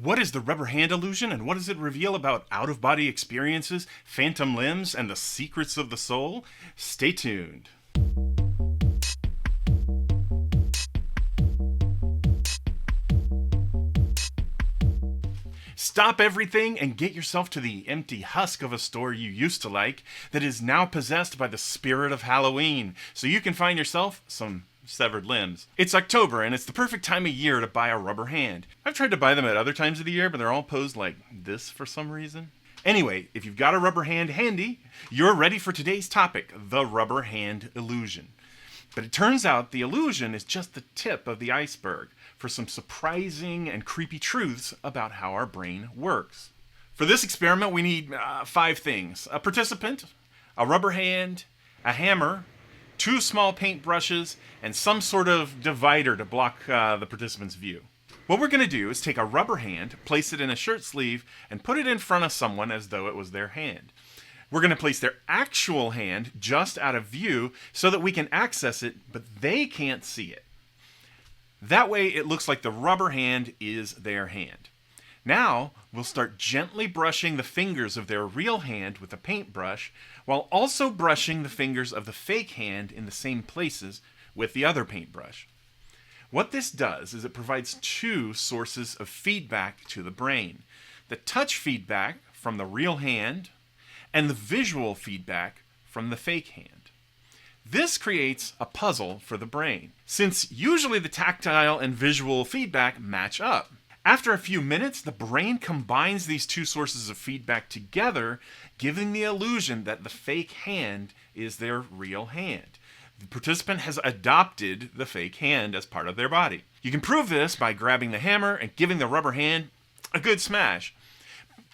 What is the rubber hand illusion, and what does it reveal about out-of-body experiences, phantom limbs, and the secrets of the soul? Stay tuned. Stop everything and get yourself to the empty husk of a store you used to like that is now possessed by the spirit of Halloween, so you can find yourself some severed limbs. It's October, and it's the perfect time of year to buy a rubber hand. I've tried to buy them at other times of the year, but they're all posed like this for some reason. Anyway, if you've got a rubber hand handy, you're ready for today's topic, the rubber hand illusion. But it turns out the illusion is just the tip of the iceberg for some surprising and creepy truths about how our brain works. For this experiment, we need 5 things: a participant, a rubber hand, a hammer, 2 small paint brushes, and some sort of divider to block the participant's view. What we're going to do is take a rubber hand, place it in a shirt sleeve, and put it in front of someone as though it was their hand. We're going to place their actual hand just out of view so that we can access it, but they can't see it. That way it looks like the rubber hand is their hand. Now, we'll start gently brushing the fingers of their real hand with a paintbrush, while also brushing the fingers of the fake hand in the same places with the other paintbrush. What this does is it provides 2 sources of feedback to the brain: the touch feedback from the real hand and the visual feedback from the fake hand. This creates a puzzle for the brain, since usually the tactile and visual feedback match up. After a few minutes, the brain combines these 2 sources of feedback together, giving the illusion that the fake hand is their real hand. The participant has adopted the fake hand as part of their body. You can prove this by grabbing the hammer and giving the rubber hand a good smash.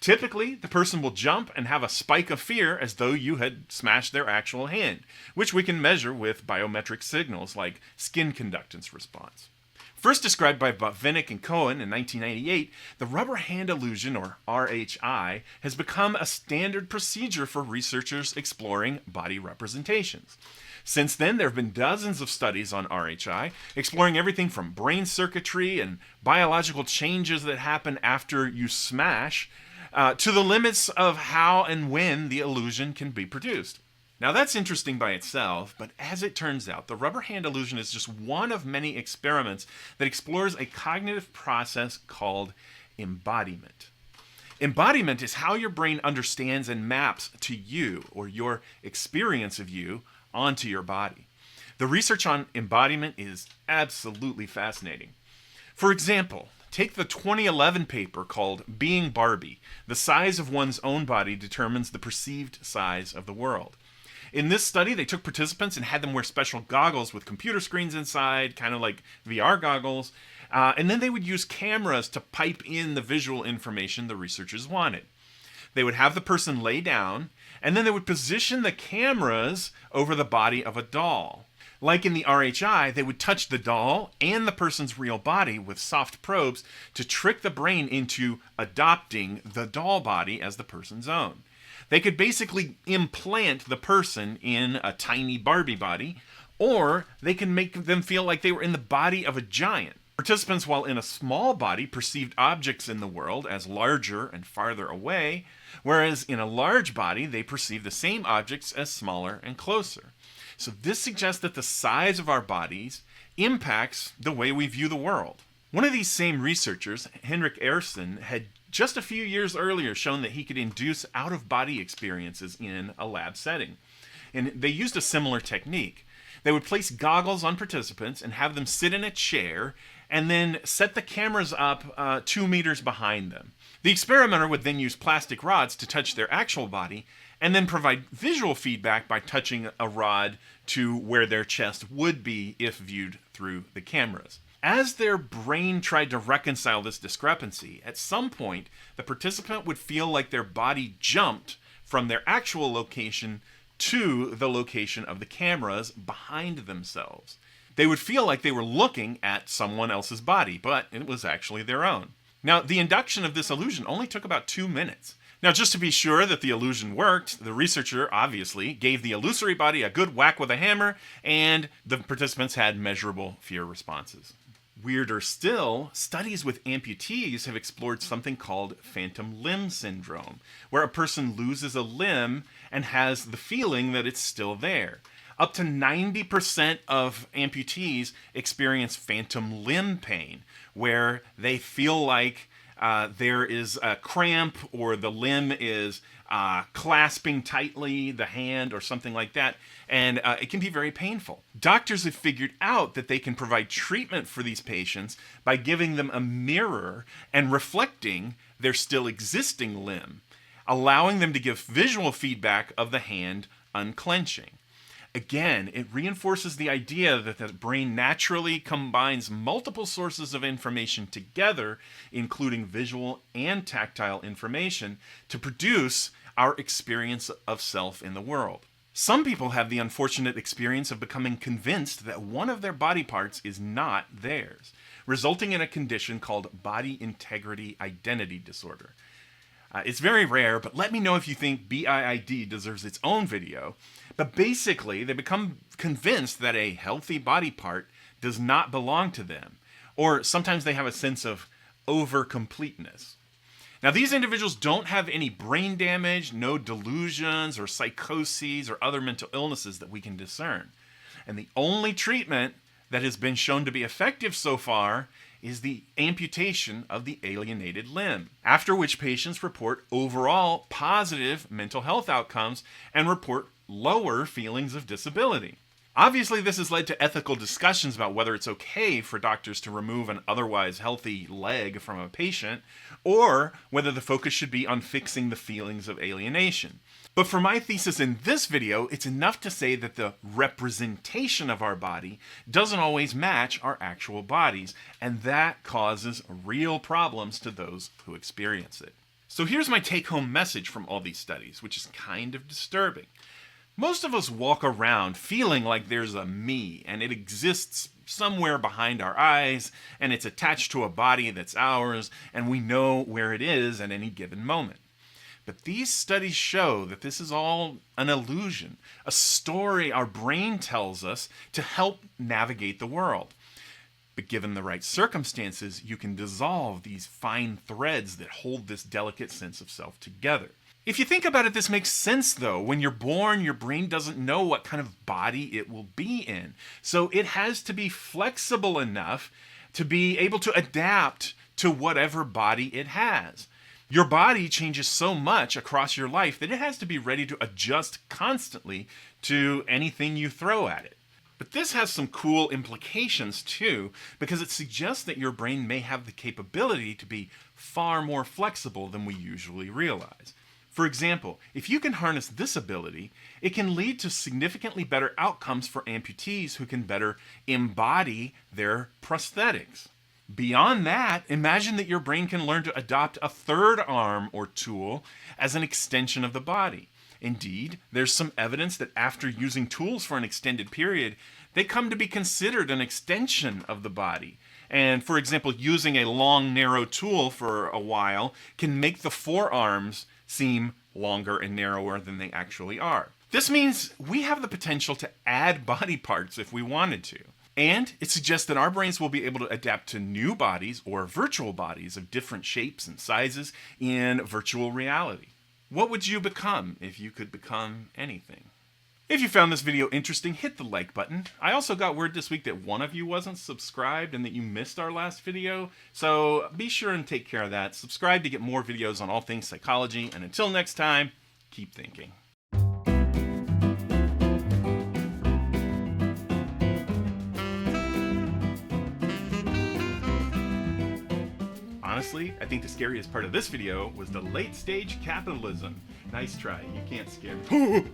Typically, the person will jump and have a spike of fear as though you had smashed their actual hand, which we can measure with biometric signals like skin conductance response. First described by Botvinnik and Cohen in 1998, the rubber hand illusion, or RHI, has become a standard procedure for researchers exploring body representations. Since then, there have been dozens of studies on RHI, exploring everything from brain circuitry and biological changes that happen after you smash, to the limits of how and when the illusion can be produced. Now that's interesting by itself, but as it turns out, the rubber hand illusion is just one of many experiments that explores a cognitive process called embodiment. Embodiment is how your brain understands and maps to you, or your experience of you, onto your body. The research on embodiment is absolutely fascinating. For example, take the 2011 paper called Being Barbie: The Size of One's Own Body Determines the Perceived Size of the World. In this study, they took participants and had them wear special goggles with computer screens inside, kind of like VR goggles, and then they would use cameras to pipe in the visual information the researchers wanted. They would have the person lay down, and then they would position the cameras over the body of a doll. Like in the RHI, they would touch the doll and the person's real body with soft probes to trick the brain into adopting the doll body as the person's own. They could basically implant the person in a tiny Barbie body, or they can make them feel like they were in the body of a giant. Participants, while in a small body, perceived objects in the world as larger and farther away, whereas in a large body, they perceive the same objects as smaller and closer. So this suggests that the size of our bodies impacts the way we view the world. One of these same researchers, Henrik Ehrson, had just a few years earlier shown that he could induce out-of-body experiences in a lab setting. And they used a similar technique. They would place goggles on participants and have them sit in a chair and then set the cameras up 2 meters behind them. The experimenter would then use plastic rods to touch their actual body and then provide visual feedback by touching a rod to where their chest would be if viewed through the cameras. As their brain tried to reconcile this discrepancy, at some point, the participant would feel like their body jumped from their actual location to the location of the cameras behind themselves. They would feel like they were looking at someone else's body, but it was actually their own. Now, the induction of this illusion only took about 2 minutes. Now, just to be sure that the illusion worked, the researcher obviously gave the illusory body a good whack with a hammer, and the participants had measurable fear responses. Weirder still, studies with amputees have explored something called phantom limb syndrome, where a person loses a limb and has the feeling that it's still there. Up to 90% of amputees experience phantom limb pain, where they feel like there is a cramp or the limb is clasping tightly the hand or something like that, and it can be very painful. Doctors have figured out that they can provide treatment for these patients by giving them a mirror and reflecting their still existing limb, allowing them to give visual feedback of the hand unclenching. Again, it reinforces the idea that the brain naturally combines multiple sources of information together, including visual and tactile information, to produce our experience of self in the world. Some people have the unfortunate experience of becoming convinced that one of their body parts is not theirs, resulting in a condition called body integrity identity disorder. It's very rare, but let me know if you think BIID deserves its own video. But basically, they become convinced that a healthy body part does not belong to them. Or sometimes they have a sense of over-completeness. Now, these individuals don't have any brain damage, no delusions or psychoses or other mental illnesses that we can discern. And the only treatment that has been shown to be effective so far is the amputation of the alienated limb, after which patients report overall positive mental health outcomes and report lower feelings of disability. Obviously, this has led to ethical discussions about whether it's okay for doctors to remove an otherwise healthy leg from a patient, or whether the focus should be on fixing the feelings of alienation. But for my thesis in this video, it's enough to say that the representation of our body doesn't always match our actual bodies, and that causes real problems to those who experience it. So here's my take-home message from all these studies, which is kind of disturbing. Most of us walk around feeling like there's a me, and it exists somewhere behind our eyes, and it's attached to a body that's ours, and we know where it is at any given moment. But these studies show that this is all an illusion, a story our brain tells us to help navigate the world. But given the right circumstances, you can dissolve these fine threads that hold this delicate sense of self together. If you think about it, this makes sense though. When you're born, your brain doesn't know what kind of body it will be in. So it has to be flexible enough to be able to adapt to whatever body it has. Your body changes so much across your life that it has to be ready to adjust constantly to anything you throw at it. But this has some cool implications too, because it suggests that your brain may have the capability to be far more flexible than we usually realize. For example, if you can harness this ability, it can lead to significantly better outcomes for amputees who can better embody their prosthetics. Beyond that, imagine that your brain can learn to adopt a third arm or tool as an extension of the body. Indeed, there's some evidence that after using tools for an extended period, they come to be considered an extension of the body. And for example, using a long, narrow tool for a while can make the forearms seem longer and narrower than they actually are. This means we have the potential to add body parts if we wanted to. And it suggests that our brains will be able to adapt to new bodies or virtual bodies of different shapes and sizes in virtual reality. What would you become if you could become anything? If you found this video interesting, hit the like button. I also got word this week that one of you wasn't subscribed and that you missed our last video, so be sure and take care of that. Subscribe to get more videos on all things psychology, and until next time, keep thinking. Honestly, I think the scariest part of this video was the late stage capitalism. Nice try, you can't scare me.